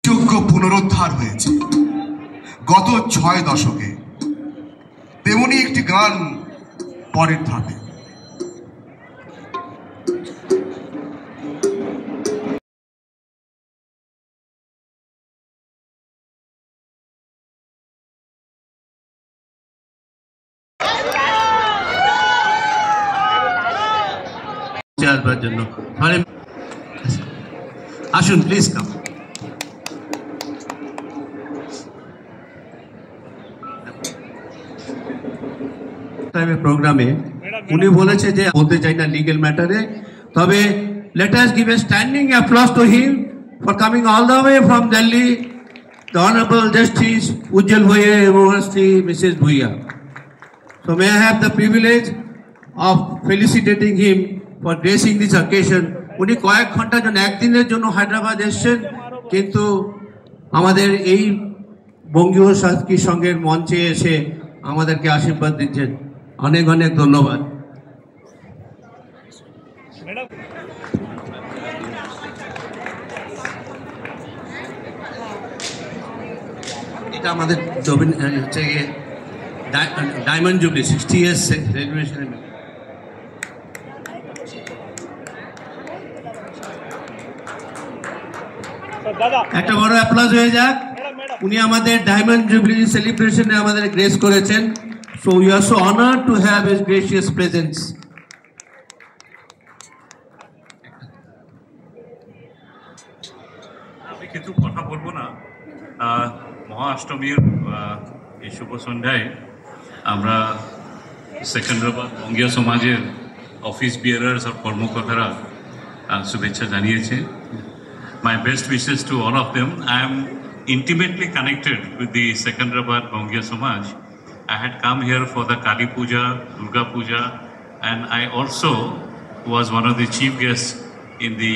যোগ্য পুনরুদ্ধার হয়েছে গত 6 দশকে। তেমনি একটি গান পরের ধাপে। আসবার জন্য আসুন, প্লিজ কাম। প্রোগ্রামে উনি বলেছে যে বলতে চাই না লিগ্যাল ম্যাটারে, তবে let us give a standing applause to him for coming all the way from Delhi, the Honorable Justice Ujjwal Bhuiya University, Mrs. Bhuiya. So may I have the privilege of felicitating him for gracing this occasion. উনি কয়েক ঘন্টার জন্য একদিনের জন্য হায়দ্রাবাদ এসেছেন, কিন্তু আমাদের এই বঙ্গীয় সাংস্কৃতিক সংঘের মঞ্চে এসে আমাদেরকে আশীর্বাদ দিচ্ছেন। অনেক অনেক ধন্যবাদ। এটা আমাদের হচ্ছে ডায়মন্ড জুবলি 60 ইয়ার্স সেলিব্রেশন। একটা বড় অ্যাপ্লাউজ হয়ে যাক। উনি আমাদের ডায়মন্ড জুবলি সেলিব্রেশনে আমাদের গ্রেস করেছেন। So we are so honored to have his gracious presence. আমি কিছু কথা বলবো না। মহাষ্টমীর এই শুভ সন্ধ্যায় আমরা সেকেন্দ্রাবাদ বঙ্গীয় সমাজের অফিস বিয়ারার্স আর কর্মকর্তারা শুভেচ্ছা জানিয়েছে। My best wishes to all of them. I am intimately connected with the Secunderabad Bongya Samaj. I had come here for the Kali Puja, Durga Puja, and I also was one of the chief guests in the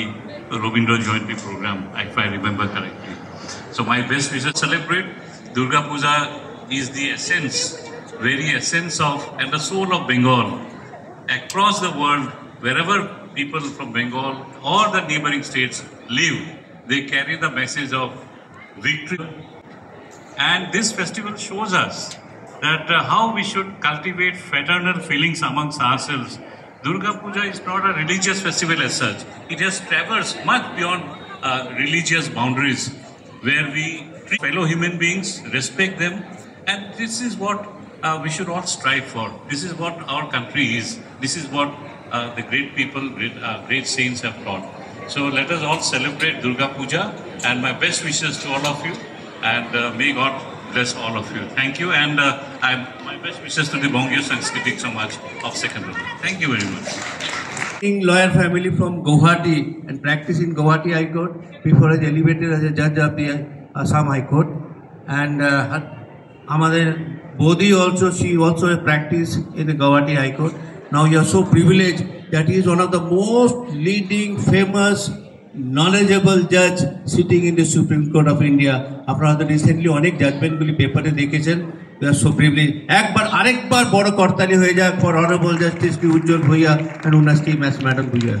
Robindra Jayanti program, if I remember correctly. So my best wishes celebrate. Durga Puja is the essence, very essence of and the soul of Bengal. Across the world, wherever people from Bengal or the neighboring states live, they carry the message of victory. And this festival shows us that how we should cultivate fraternal feelings amongst ourselves. Durga Puja is not a religious festival as such. It has traversed much beyond religious boundaries, where we treat fellow human beings, respect them, and this is what we should all strive for. This is what our country is. This is what the great people, great saints have taught. So let us all celebrate Durga Puja, and my best wishes to all of you, and may God bless all of you. Thank you, and my best wishes to the Bongyo Sanskritik Samaj of Secunderabad. Thank you very much. Lawyer family from Guwahati and practice in Guwahati High Court before I was elevated as a judge of the Assam High Court. And Amader Bodhi also, she also practiced in the Guwahati High Court. Now you are so privileged that he is one of the most leading, famous, knowledgeable judge sitting in the Supreme Court of India. আপনারা তো recently অনেক জাজমেন্টগুলি পেপারে দেখেছেন। We are so privileged. আরেকবার বড় করতালি হয়ে যাক for Honorable Justice Ujjwal Bhuiya and Unasti madam Bhuiya.